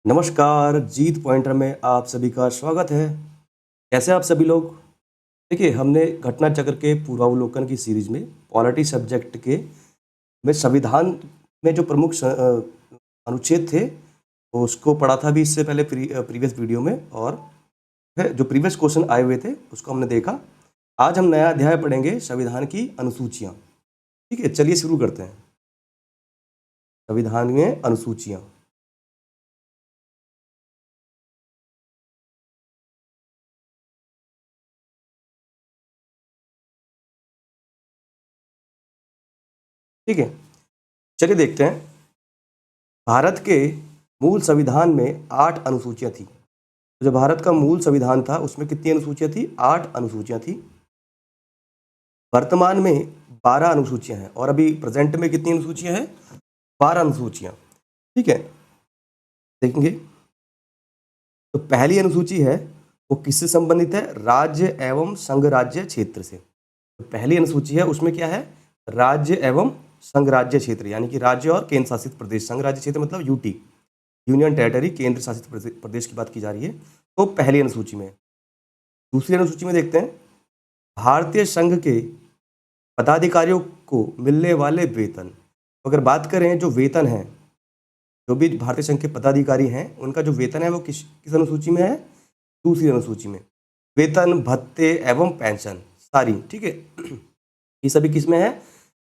नमस्कार, जीत पॉइंटर में आप सभी का स्वागत है। कैसे हैं आप सभी लोग? देखिए, हमने घटना चक्र के पूर्वावलोकन की सीरीज में पॉलिटी सब्जेक्ट के में संविधान में जो प्रमुख अनुच्छेद थे, तो उसको पढ़ा था भी इससे पहले प्रीवियस वीडियो में, और फिर जो प्रीवियस क्वेश्चन आए हुए थे उसको हमने देखा। आज हम नया अध्याय पढ़ेंगे, संविधान की अनुसूचियाँ। ठीक है, चलिए शुरू करते हैं। संविधान में अनुसूचियाँ। ठीक है, चलिए देखते हैं। भारत के मूल संविधान में 8 अनुसूचियाँ थी। जो भारत का मूल संविधान था उसमें कितनी अनुसूचियाँ थी? 8 अनुसूचियाँ थी। वर्तमान में 12 अनुसूचियाँ हैं, और अभी प्रेजेंट में कितनी अनुसूचियाँ हैं? 12 अनुसूचियाँ। ठीक है, देखेंगे तो पहली अनुसूची है वो किससे संबंधित है? राज्य एवं संघ राज्य क्षेत्र से। तो पहली अनुसूची है उसमें क्या है? राज्य एवं संघ राज्य क्षेत्र, यानी कि राज्य और केंद्र शासित प्रदेश। संघ राज्य क्षेत्र मतलब यूटी, यूनियन टेरिटरी, केंद्र शासित प्रदेश की बात की जा रही है। तो पहली अनुसूची में। दूसरी अनुसूची में देखते हैं, भारतीय संघ के पदाधिकारियों को मिलने वाले वेतन। तो अगर बात करें जो वेतन है, जो भी भारतीय संघ के पदाधिकारी हैं उनका जो वेतन है वो किस किस अनुसूची में है? दूसरी अनुसूची में। वेतन, भत्ते एवं पेंशन सारी, ठीक है, ये सभी किस में है?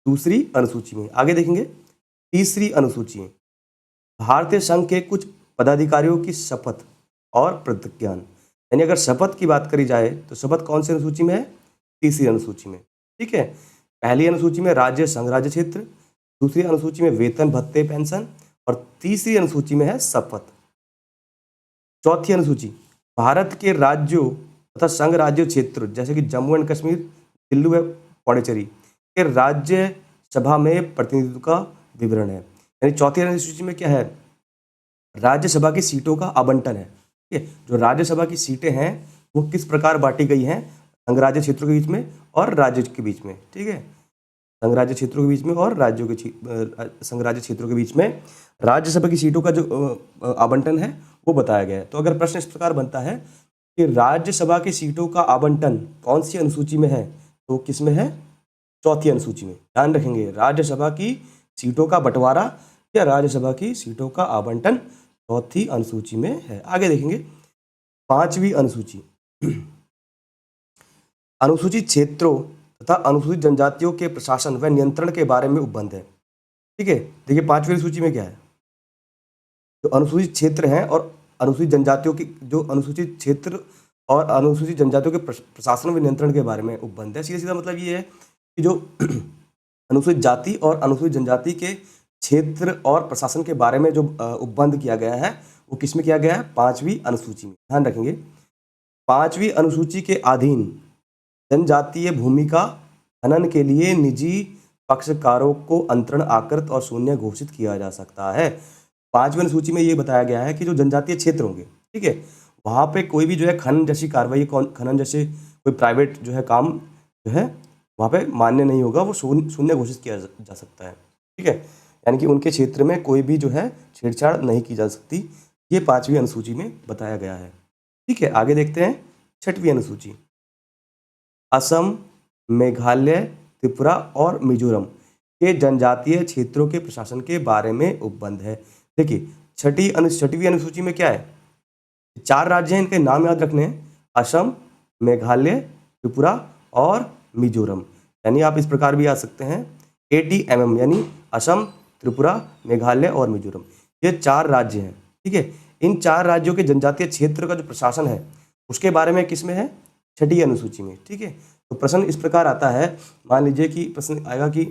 दूसरी अनुसूची में। आगे देखेंगे, तीसरी अनुसूची में भारतीय संघ के कुछ पदाधिकारियों की शपथ और प्रतिज्ञान। यानी अगर शपथ की बात करी जाए तो शपथ कौन सी अनुसूची में है? तीसरी अनुसूची में। ठीक है, पहली अनुसूची में राज्य संघ राज्य क्षेत्र, दूसरी अनुसूची में वेतन भत्ते पेंशन, और तीसरी अनुसूची में है शपथ। चौथी अनुसूची भारत के राज्यों तथा संघ राज्य क्षेत्र जैसे कि जम्मू एंड कश्मीर, दिल्ली व पुडुचेरी के राज्य सभा में प्रतिनिधित्व का विवरण है। यानी चौथी अनुसूची में क्या है? राज्यसभा की सीटों का आवंटन है। ठीक है, जो राज्यसभा की सीटें हैं वो किस प्रकार बांटी गई हैं संघ राज्य क्षेत्रों के बीच में और राज्य के बीच में। ठीक है, संघ राज्य क्षेत्रों के बीच में और राज्यों के संघ राज्य क्षेत्रों के बीच में राज्यसभा की सीटों का जो आवंटन है वो बताया गया है। तो अगर प्रश्न इस प्रकार बनता है कि राज्यसभा की सीटों का आवंटन कौन सी अनुसूची में है, तो किस में है? चौथी अनुसूची में। ध्यान रखेंगे, राज्यसभा की सीटों का बंटवारा या राज्यसभा की सीटों का आवंटन चौथी अनुसूची में है। आगे देखेंगे, पांचवी अनुसूची अनुसूचित क्षेत्रों तथा अनुसूचित जनजातियों के प्रशासन व नियंत्रण के बारे में उपबंध है। ठीक है, देखिए पांचवी अनुसूची में क्या है? जो अनुसूचित क्षेत्र हैं और अनुसूचित जनजातियों की, जो अनुसूचित क्षेत्र और अनुसूचित जनजातियों के प्रशासन व नियंत्रण के बारे में उपबंध है। सीधा सीधा मतलब ये है कि जो अनुसूचित जाति और अनुसूचित जनजाति के क्षेत्र और प्रशासन के बारे में जो उपबंध किया गया है वो किस में किया गया है? पांचवी अनुसूची में। ध्यान रखेंगे, पांचवी अनुसूची के अधीन जनजातीय भूमि का खनन के लिए निजी पक्षकारों को अंतरण, आकृत और शून्य घोषित किया जा सकता है। पांचवी अनुसूची में ये बताया गया है कि जो जनजातीय क्षेत्र होंगे, ठीक है, वहां पे कोई भी जो है खनन जैसी कार्रवाई, खनन जैसे कोई प्राइवेट जो है काम जो है वहां पे मान्य नहीं होगा, वो शून्य घोषित किया जा सकता है। ठीक है, यानी कि उनके क्षेत्र में कोई भी जो है छेड़छाड़ नहीं की जा सकती। ये पांचवी अनुसूची में बताया गया है। ठीक है, आगे देखते हैं छठवीं अनुसूची। असम, मेघालय, त्रिपुरा और मिजोरम के जनजातीय क्षेत्रों के प्रशासन के बारे में उपबंध है। देखिए छठवीं अनुसूची में क्या है? 4 राज्य हैं, इनके नाम याद रखने हैं, असम, मेघालय, त्रिपुरा और मिजोरम। यानी आप इस प्रकार भी आ सकते हैं, ATMM, यानी असम, त्रिपुरा, मेघालय और मिजोरम। ये 4 राज्य हैं। ठीक है, इन 4 राज्यों के जनजातीय क्षेत्र का जो प्रशासन है उसके बारे में किस में है? छठी अनुसूची में। ठीक है, तो प्रश्न इस प्रकार आता है, मान लीजिए कि प्रश्न आएगा कि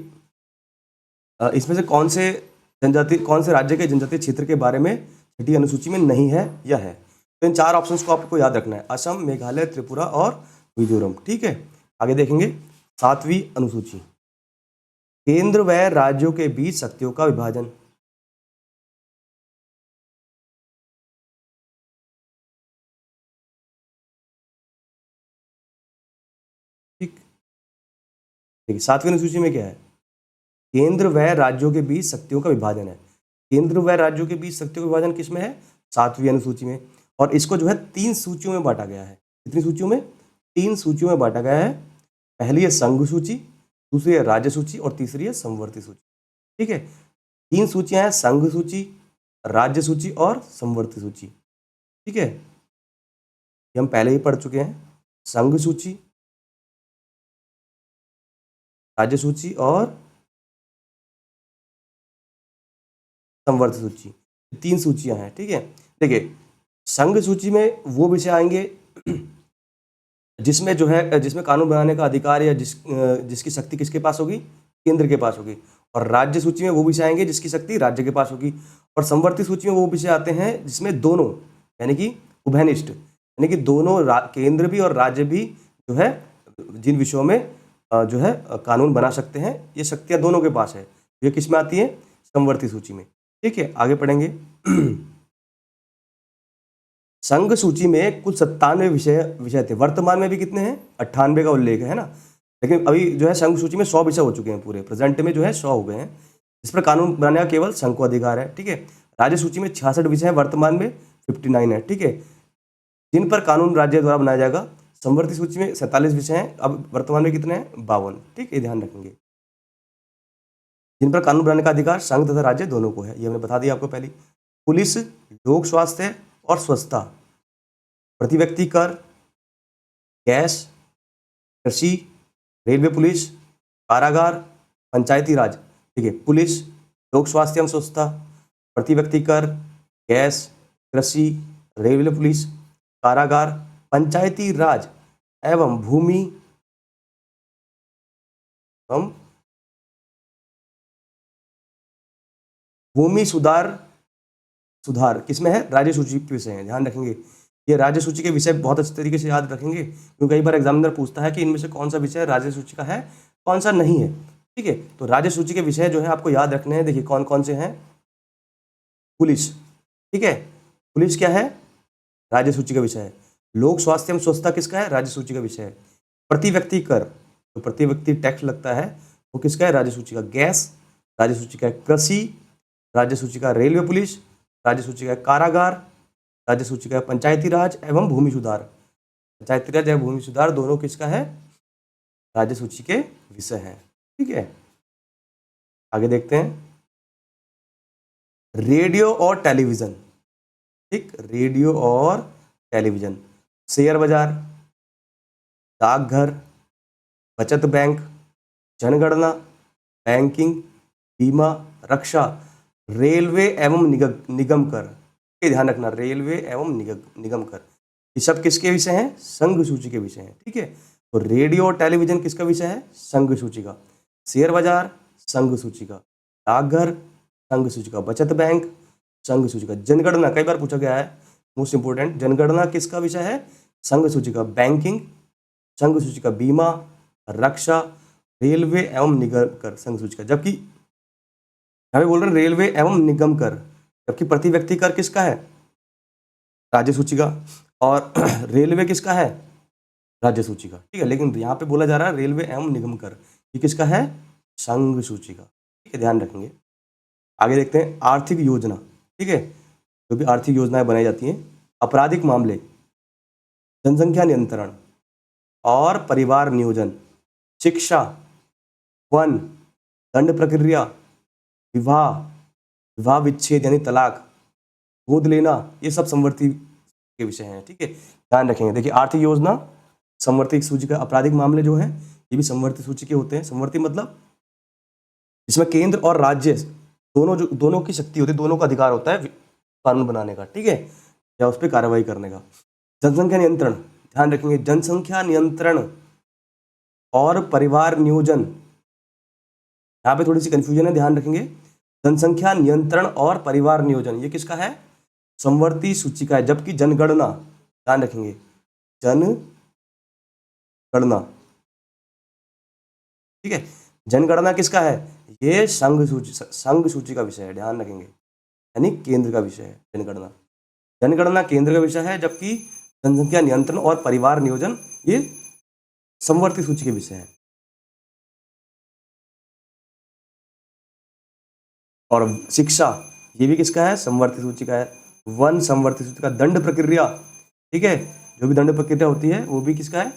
इसमें से कौन से राज्य के जनजातीय क्षेत्र के बारे में छठी अनुसूची में नहीं है या है। तो इन 4 ऑप्शंस को आपको याद रखना है, असम, मेघालय, त्रिपुरा और मिजोरम। ठीक है, आगे देखेंगे 7वीं अनुसूची, केंद्र व राज्यों के बीच शक्तियों का विभाजन। ठीक, देखिए 7वीं अनुसूची में क्या है? केंद्र व राज्यों के बीच शक्तियों का विभाजन है। केंद्र व राज्यों के बीच शक्तियों का विभाजन किस में है? 7वीं अनुसूची में। और इसको जो है 3 सूचियों में बांटा गया है। कितनी सूचियों में? 3 सूचियों में बांटा गया है। पहली है संघ सूची, दूसरी है राज्य सूची और तीसरी है समवर्ती सूची। ठीक है, 3 सूचियां हैं, संघ सूची, राज्य सूची और समवर्ती सूची। ठीक है, ये हम पहले ही पढ़ चुके हैं। संघ सूची, राज्य सूची और समवर्ती सूची, 3 सूचियां हैं। ठीक है, देखिए संघ सूची में वो विषय आएंगे जिसमें जो है जिसमें कानून बनाने का अधिकार या जिसकी शक्ति किसके पास होगी? केंद्र के पास होगी। और राज्य सूची में वो विषय आएंगे जिसकी शक्ति राज्य के पास होगी। और समवर्ती सूची में वो विषय आते हैं जिसमें दोनों, यानी कि उभयनिष्ठ, यानी कि दोनों केंद्र भी और राज्य भी जो है जिन विषयों में जो है कानून बना सकते हैं, ये शक्तियां दोनों के पास है। ये किस में आती है? समवर्ती सूची में। ठीक है, आगे पढ़ेंगे। संघ सूची में कुल 97 विषय थे। वर्तमान में भी कितने हैं? 98 का उल्लेख है ना। लेकिन अभी जो है संघ सूची में 100 विषय हो चुके हैं पूरे, प्रेजेंट में जो है 100 हो गए हैं। इस पर कानून बनाने का केवल संघ को अधिकार है। ठीक है, राज्य सूची में 66 विषय हैं, वर्तमान में 59 है। ठीक है, जिन पर कानून राज्य द्वारा बनाया जाएगा। समवर्ती सूची में 47 विषय हैं, अब वर्तमान में कितने हैं? 52। ठीक है, ध्यान रखेंगे। जिन पर कानून बनाने का अधिकार संघ तथा राज्य दोनों को है, ये हमने बता दिया आपको पहले। पुलिस, लोक स्वास्थ्य और स्वच्छता, प्रति व्यक्ति कर, गैस, कृषि, रेलवे पुलिस, कारागार, पंचायती राज। ठीक है, पुलिस, लोक स्वास्थ्य एवं स्वच्छता, प्रति व्यक्ति कर, गैस, कृषि, रेलवे पुलिस, कारागार, पंचायती राज एवं भूमि सुधार किसमें है? राज्य सूची के विषय है। ध्यान रखेंगे, ये राज्य सूची के विषय बहुत अच्छे तरीके से याद रखेंगे, क्योंकि कई बार एग्जामिनर पूछता है कि इनमें से कौन सा विषय राज्य सूची का है, कौन सा नहीं है। ठीक है, तो राज्य सूची के विषय जो है आपको याद रखने हैं। देखिए कौन कौन से हैं? पुलिस, ठीक है, पुलिस क्या है? राज्य सूची का विषय है। लोक स्वास्थ्य एवं स्वच्छता किसका है? राज्य सूची का विषय है। प्रति व्यक्ति कर, तो प्रति व्यक्ति टैक्स लगता है, वो किसका है? राज्य सूची का। गैस, राज्य सूची का। कृषि, राज्य सूची का। रेलवे पुलिस, राज्य सूची का। कारागार, राज्य सूची का। पंचायती राज एवं भूमि सुधार, पंचायती राज एवं भूमि सुधार दोनों किसका है? राज्य सूची के विषय हैं। ठीक है, आगे देखते हैं। रेडियो और टेलीविजन। ठीक, रेडियो और टेलीविजन, शेयर बाजार, डाकघर, बचत बैंक, जनगणना, बैंकिंग, बीमा, रक्षा, रेलवे एवं निगम कर। ये ध्यान रखना, रेलवे एवं निगम कर, ये सब किसके विषय हैं? संघ सूची के विषय हैं। ठीक है, तो रेडियो और टेलीविजन किसका विषय है? संघ सूची का। शेयर बाजार संघ सूची का, डाकघर संघ सूची का, बचत बैंक संघ सूची का, जनगणना कई बार पूछा गया है, मोस्ट इंपोर्टेंट, जनगणना किसका विषय है? संघ सूची का। बैंकिंग संघ सूची का। बीमा, रक्षा, रेलवे एवं निगम कर संघ सूची का। जबकि यहाँ पे बोल रहे हैं रेलवे एवं निगम कर, जबकि प्रति व्यक्ति कर किसका है? राज्य सूची का। और रेलवे किसका है? राज्य सूची का। ठीक है, लेकिन यहाँ पे बोला जा रहा है रेलवे एवं निगम कर, ये किसका है? संघ सूची का। ठीक है, ध्यान रखेंगे। आगे देखते हैं आर्थिक योजना। ठीक है, जो भी आर्थिक योजनाएं बनाई जाती हैं। आपराधिक मामले, जनसंख्या नियंत्रण और परिवार नियोजन, शिक्षा, वन, दंड प्रक्रिया, विवाह विच्छेद यानी तलाक, गोद लेना, ये सब समवर्ती के विषय हैं। ठीक है, ध्यान रखेंगे। देखिए आर्थिक योजना समवर्ती सूची का, आपराधिक मामले जो है ये भी समवर्ती सूची के होते हैं। समवर्ती मतलब इसमें केंद्र और राज्य दोनों की शक्ति होती है, दोनों का अधिकार होता है कानून बनाने का। ठीक है, या उस पर कार्रवाई करने का। जनसंख्या नियंत्रण, ध्यान रखेंगे, जनसंख्या नियंत्रण और परिवार नियोजन, यहाँ पे थोड़ी सी कंफ्यूजन है, ध्यान रखेंगे। जनसंख्या नियंत्रण और परिवार नियोजन ये किसका है? समवर्ती सूची का है। जबकि जनगणना, ध्यान रखेंगे, जनगणना, ठीक है, जनगणना किसका है? ये संघ सूची का विषय है, ध्यान रखेंगे, यानी केंद्र का विषय है जनगणना। जनगणना केंद्र का विषय है, जबकि जनसंख्या नियंत्रण और परिवार नियोजन ये समवर्ती सूची के विषय है। और शिक्षा ये भी किसका है? समवर्ती सूची का है। वन समवर्ती सूचिका। दंड प्रक्रिया, ठीक है, जो भी दंड प्रक्रिया होती है वो भी किसका है,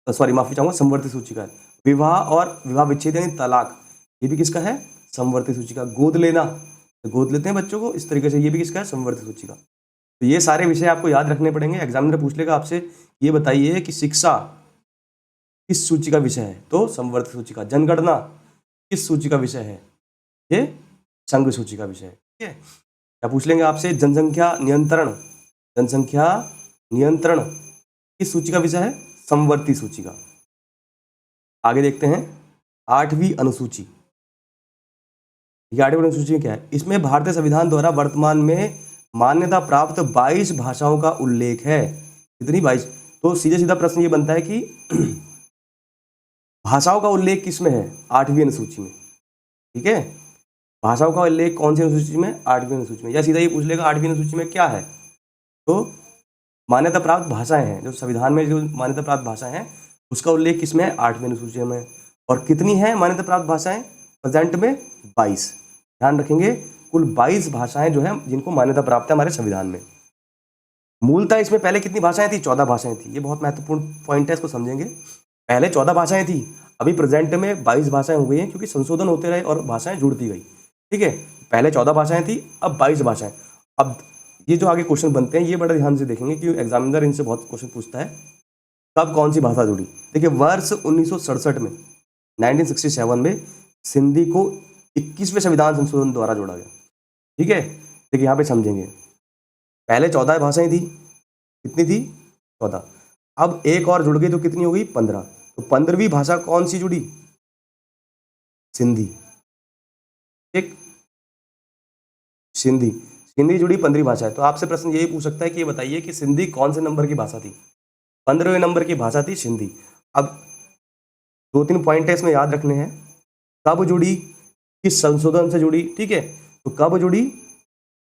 सॉरी माफी चाहूंगा, समवर्ती सूचिका है। विवाह और विवाह विच्छेद यानी तलाक, ये भी किसका है, समवर्ती सूचिका। गोद लेना, तो गोद लेते हैं बच्चों को इस तरीके से, ये भी किसका है, समवर्ती सूचिका। तो ये सारे विषय आपको याद रखने पड़ेंगे। एग्जामिनर पूछ लेगा आपसे, ये बताइए कि शिक्षा किस सूची का विषय है, तो समवर्ती सूचिका। जनगणना किस सूची का विषय है, ये संघ सूची का विषय है, ठीक है। क्या पूछ लेंगे आपसे, जनसंख्या नियंत्रण, जनसंख्या नियंत्रण किस सूची का विषय है, समवर्ती सूची का। आगे देखते हैं 8वीं अनुसूची। ये 8वीं अनुसूची क्या है, इसमें भारतीय संविधान द्वारा वर्तमान में मान्यता प्राप्त 22 भाषाओं का उल्लेख है। कितनी, 22। तो सीधा सीधा प्रश्न ये बनता है कि भाषाओं का उल्लेख किसमें है, 8वीं अनुसूची में, ठीक है। भाषाओं का उल्लेख कौन सी अनुसूची में, 8वीं अनुसूची में। या सीधा ये पूछ लेगा 8वीं अनुसूची में क्या है, तो मान्यता प्राप्त भाषाएं हैं, जो संविधान में जो मान्यता प्राप्त भाषाएं हैं उसका उल्लेख किसमें है, 8वीं अनुसूची में। और कितनी है मान्यता प्राप्त भाषाएं, प्रेजेंट में 22। ध्यान रखेंगे, कुल 22 भाषाएं जो है जिनको मान्यता प्राप्त है हमारे संविधान में। मूलतः इसमें पहले कितनी भाषाएं थी, 14 भाषाएं थी। ये बहुत महत्वपूर्ण पॉइंट है, इसको समझेंगे। पहले 14 भाषाएं थी, अभी प्रेजेंट में 22 भाषाएं हो गई हैं, क्योंकि संशोधन होते रहे और भाषाएं जुड़ती गई, ठीक है। पहले 14 भाषाएं थी, अब 22 भाषाएं। अब ये जो आगे क्वेश्चन बनते हैं ये बड़ा ध्यान से देखेंगे, क्योंकि एग्जामिनर इनसे बहुत क्वेश्चन पूछता है, कब कौन सी भाषा जुड़ी। देखिए वर्ष 1967 में, 1967 में सिंधी को 21वें संविधान संशोधन द्वारा जोड़ा गया, ठीक है। देखिए यहाँ पे समझेंगे, पहले 14 भाषाएं थी, कितनी थी, 14। अब एक और जुड़ गई तो कितनी हो गई, 15। तो 15वीं भाषा कौन सी जुड़ी, सिंधी, ठीक, सिंधी। सिंधी जुड़ी 15वीं भाषा है। तो आपसे प्रश्न यही पूछ सकता है कि ये बताइए कि सिंधी कौन से नंबर की भाषा थी, 15वें नंबर की भाषा थी सिंधी। अब 2-3 पॉइंट है इसमें याद रखने हैं, कब जुड़ी, किस संशोधन से जुड़ी, ठीक है। तो कब जुड़ी,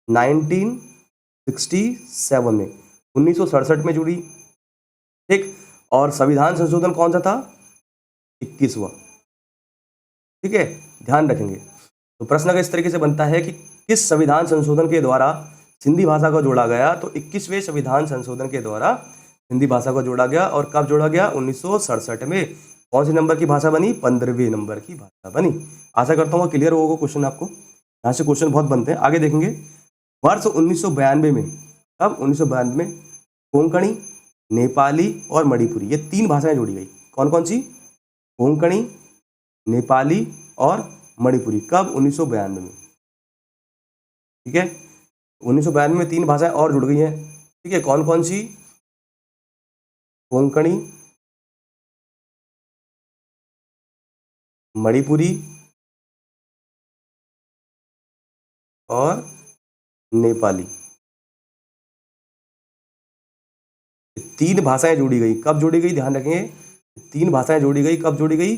1967 में, 1967 में जुड़ी, ठीक। और संविधान संशोधन कौन सा था, 21वां, ठीक है, ध्यान रखेंगे। तो प्रश्न अगर इस तरीके से बनता है कि किस संविधान संशोधन के द्वारा सिंधी भाषा को जोड़ा गया, तो 21वें संविधान संशोधन के द्वारा हिंदी भाषा को जोड़ा गया। और कब जोड़ा गया, 1967 में। कौन से नंबर की भाषा बनी, 15वें नंबर की भाषा बनी। आशा करता हूँ क्लियर होगा क्वेश्चन आपको। यहाँ से क्वेश्चन बहुत बनते हैं, आगे देखेंगे। वर्ष 1992 में, कब, 1992 में कोंकणी, नेपाली और मणिपुरी, ये 3 भाषाएं जोड़ी गई। कौन कौन सी, कोंकणी, नेपाली और मणिपुरी। कब, 1992 में, ठीक है। 1992 में 3 भाषाएं और जुड़ गई हैं, ठीक है। कौन कौन सी, कोंकणी, मणिपुरी और नेपाली। 3 भाषाएं जोड़ी गई, कब जोड़ी गई, ध्यान रखेंगे। 3 भाषाएं जोड़ी गई, कब जोड़ी गई,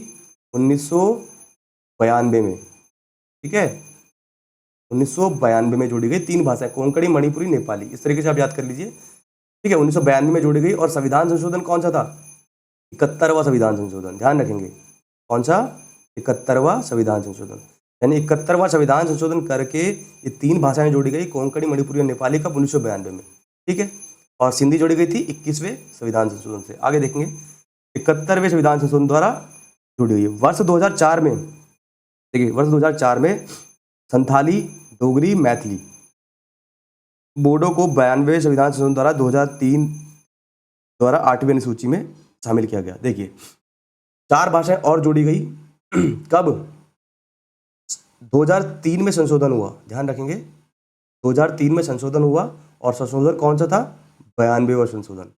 1992 में, ठीक है। 1992 में जोड़ी गई 3 भाषाएं, कोंकणी, मणिपुरी, नेपाली। इस तरीके से आप याद कर लीजिए, ठीक है। 1992 में जोड़ी गई। और संविधान संशोधन कौन सा था, 71वां संविधान संशोधन। ध्यान रखेंगे, कौन सा, 71वां संविधान संशोधन। यानी 71वां संविधान संशोधन करके ये 3 भाषाएं जोड़ी गई, कोंकणी, मणिपुरी और नेपाली, कब, 1992 में, ठीक है। और सिंधी जोड़ी गई थी 21वें संविधान संशोधन से। आगे देखेंगे, 71वें संविधान संशोधन द्वारा जुड़ी हुई है। वर्ष 2004 में, देखिए वर्ष 2004 में संथाली, डोगरी, मैथिली, बोडो को 92वें संविधान संशोधन द्वारा 2003 द्वारा 8वीं अनुसूची में शामिल किया गया। देखिए 4 भाषाएं और जोड़ी गई कब, 2003 में संशोधन हुआ। ध्यान रखेंगे, 2003 में संशोधन हुआ। और संशोधन कौन सा था, 92वां संशोधन,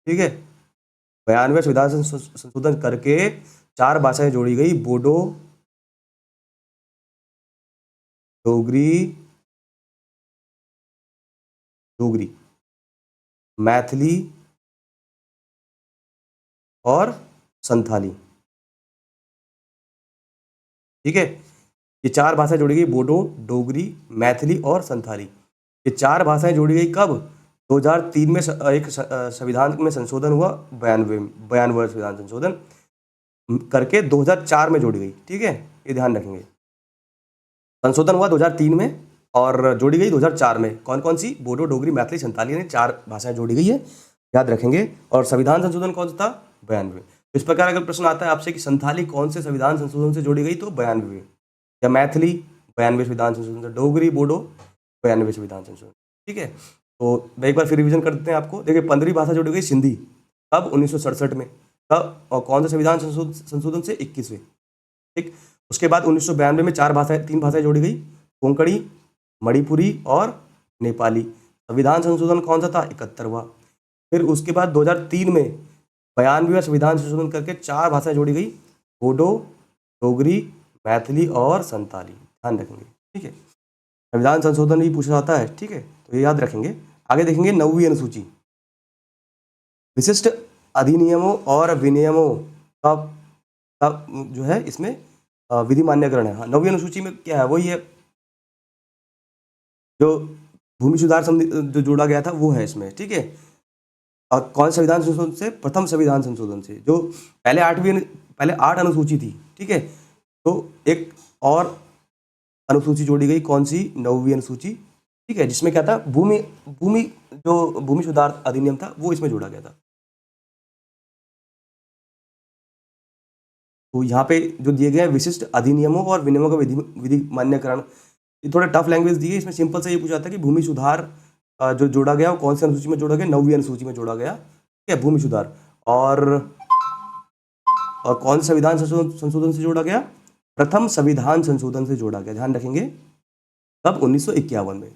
ठीक है। 92वें संविधान संशोधन करके 4 भाषाएं जोड़ी गई, बोडो, डोगरी, मैथिली और संथाली, ठीक है। ये 4 भाषाएं जोड़ी गई, बोडो, डोगरी, मैथिली और संथाली। ये 4 भाषाएं जोड़ी गई कब, 2003 में एक संविधान में संशोधन हुआ, 92वां संविधान संशोधन करके 2004 में जोड़ी गई, ठीक है। ये ध्यान रखेंगे, संशोधन हुआ 2003 में और जोड़ी गई 2004 में। कौन कौन सी? बोडो, डोगरी, मैथिली, संताली, यानी 4 भाषाएं जोड़ी गई है, याद रखेंगे। और संविधान संशोधन कौन सा था? 92। इस प्रकार अगर प्रश्न आता है आपसे कि संथाली कौन से संविधान संशोधन से जोड़ी गई, तो 92। या मैथिली 92 संविधान संशोधन से, डोगरी, बोडो 92 संविधान संशोधन। ठीक है, तो मैं एक बार फिर रिवीजन कर देते हैं आपको। देखिए 15वीं भाषा जोड़ी गई सिंधी, कब? 1967 में। कब और कौन से संविधान संशोधन से? 21वें। ठीक, उसके बाद 1992 में 3 भाषाएं जोड़ी गई, कोंकणी, मणिपुरी और नेपाली। संविधान संशोधन कौन सा था? 71वां। फिर उसके बाद 2003 में 92वां संविधान संशोधन करके 4 भाषाएं जोड़ी गई, बोडो, डोगरी, मैथिली और संताली। ध्यान रखेंगे, ठीक है। संविधान संशोधन भी पूछा जाता है, ठीक है, तो ये याद रखेंगे। आगे देखेंगे 9वीं अनुसूची, विशिष्ट अधिनियमों और विनियमों का जो है इसमें विधि मान्यकरण है। हाँ, 9वीं अनुसूची में क्या है? वही है जो भूमि सुधार जो जोड़ा गया था, वो है इसमें, ठीक है। और कौन संविधान संशोधन से? प्रथम संविधान संशोधन से। जो पहले 8 अनुसूची थी, ठीक है, तो एक और अनुसूची जोड़ी गई, कौन सी? 9वीं अनुसूची, ठीक है, जिसमें क्या था? भूमि सुधार अधिनियम था, वो इसमें जोड़ा गया था। तो यहाँ पे जो दिए गए हैं विशिष्ट अधिनियमों और विनियमों का विधि मान्यकरण, ये थोड़ा टफ लैंग्वेज दी है। इसमें सिंपल से ये पूछा जाता है कि भूमि सुधार जो जोड़ा गया वो कौन सी अनुसूची में जोड़ा गया? 9वीं अनुसूची में जोड़ा गया, ठीक है, भूमि सुधार। और कौन से संविधान संशोधन से जोड़ा गया? प्रथम संविधान संशोधन से जोड़ा गया, ध्यान रखेंगे। कब? 1951 में।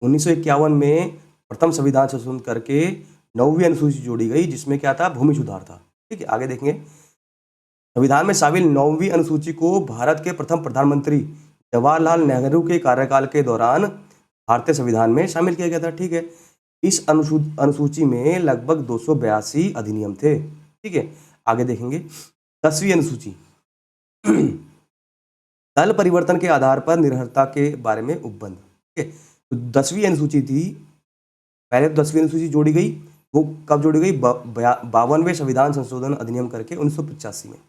1951 में प्रथम संविधान संशोधन करके 9वीं अनुसूची जोड़ी गई, जिसमें क्या था? भूमि सुधार था, ठीक है। आगे देखेंगे, संविधान में शामिल 9वीं अनुसूची को भारत के प्रथम प्रधानमंत्री जवाहरलाल नेहरू के कार्यकाल के दौरान भारतीय संविधान में शामिल किया गया था, ठीक है। इस अनुसूची में लगभग 282 अधिनियम थे, ठीक है। आगे देखेंगे 10वीं अनुसूची, दल परिवर्तन के आधार पर निरहरता के बारे में उपबंध, ठीक है। तो 10वीं अनुसूची थी, पहले तो 10वीं अनुसूची जोड़ी गई, वो कब जोड़ी गई? 52वें संविधान संशोधन अधिनियम करके 1985 में,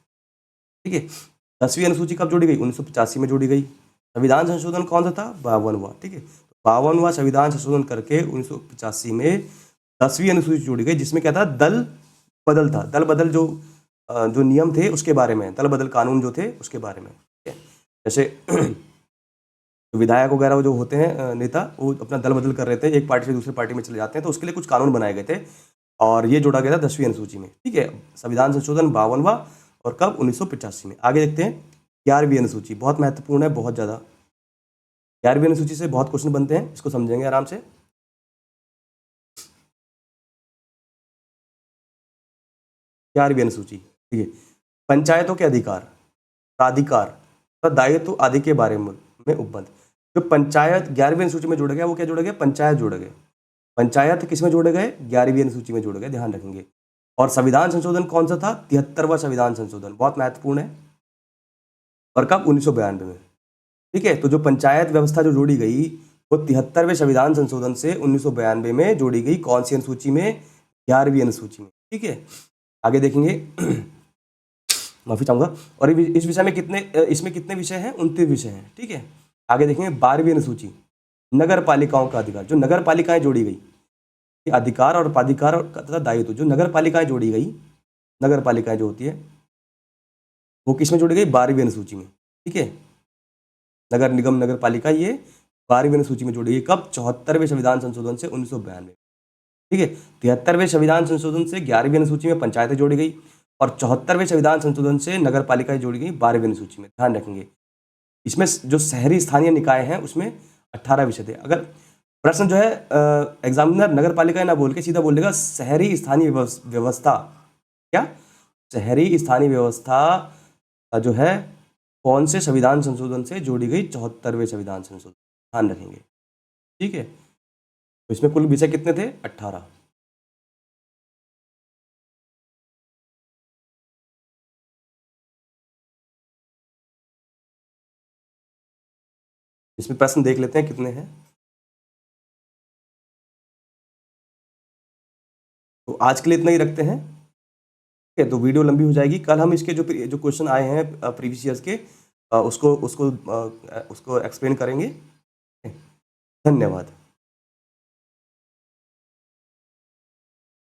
ठीक है। 10वीं अनुसूची कब जोड़ी गई? 1985 में जोड़ी गई। संविधान संशोधन कौन सा था? 52वां, ठीक है। 52वां संविधान संशोधन करके 1985 में 10वीं अनुसूची जोड़ी गई, जिसमें क्या था? दल बदल था। दल बदल जो नियम थे उसके बारे में, दल बदल कानून जो थे उसके बारे में, ठीक है। जैसे तो विधायक वगैरह जो होते हैं नेता, वो अपना दल बदल कर रहे थे, एक पार्टी से दूसरी पार्टी में चले जाते हैं, तो उसके लिए कुछ कानून बनाए गए थे, और ये जोड़ा गया था 10वीं अनुसूची में, ठीक है। संविधान संशोधन 52वां, और कब? 1985 में। आगे देखते हैं 11वीं अनुसूची, बहुत महत्वपूर्ण है, बहुत ज़्यादा। 11वीं अनुसूची से बहुत क्वेश्चन बनते हैं, इसको समझेंगे आराम से। 11वीं अनुसूची, ठीक है, पंचायतों के अधिकार, प्राधिकार तथा दायित्व आदि के बारे में उपबंध। जो पंचायत 11वीं अनुसूची में जोड़ा गया, वो क्या जोड़ा गया? पंचायत जोड़े गए। पंचायत किस में जोड़े गए? 11वीं अनुसूची में जोड़े गए, ध्यान रखेंगे। और संविधान संशोधन कौन सा था? 73वां संविधान संशोधन, बहुत महत्वपूर्ण है, और कब? 1992 में, ठीक है। तो जो पंचायत व्यवस्था जो जोड़ी गई, वो 73वें संविधान संशोधन से 1992 में जोड़ी गई। कौन सी अनुसूची में? 11वीं अनुसूची में, ठीक है। आगे देखेंगे माफी चाहूंगा। और इस विषय में इसमें कितने विषय हैं? 29 विषय हैं, ठीक है। आगे देखेंगे 12वीं अनुसूची, नगर पालिकाओं का अधिकार। जो नगर पालिकाएं जोड़ी गई, अधिकार और प्राधिकार तथा दायित्व, जो नगर पालिकाएं जोड़ी गई, नगर पालिकाएं जो होती है वो किस में जोड़ी गई? 12वीं अनुसूची में, ठीक है। नगर निगम, नगर पालिका, ये 12वीं अनुसूची में जोड़ी गई। कब? 74वें संविधान संशोधन से 1992, ठीक है। 73वें संविधान संशोधन से 11वीं अनुसूची में पंचायतें जोड़ी गई, और 74वें संविधान संशोधन से नगर पालिकाएं जोड़ी गई 12वीं अनुसूची में, ध्यान रखेंगे। इसमें जो शहरी स्थानीय निकाय हैं उसमें 18 विषय थे। अगर प्रश्न जो है एग्जामिनर नगर पालिका ना बोल के सीधा बोल देगा शहरी स्थानीय व्यवस्था, क्या? शहरी स्थानीय व्यवस्था जो है कौन से संविधान संशोधन से जोड़ी गई? 74वें संविधान संशोधन, ध्यान रखेंगे, ठीक है। तो इसमें कुल विषय कितने थे? 18। इसमें प्रश्न देख लेते हैं कितने हैं। तो आज के लिए इतना ही रखते हैं, ठीक है। तो वीडियो लंबी हो जाएगी। कल हम इसके जो क्वेश्चन आए हैं प्रीवियस ईयर्स के उसको एक्सप्लेन करेंगे। धन्यवाद।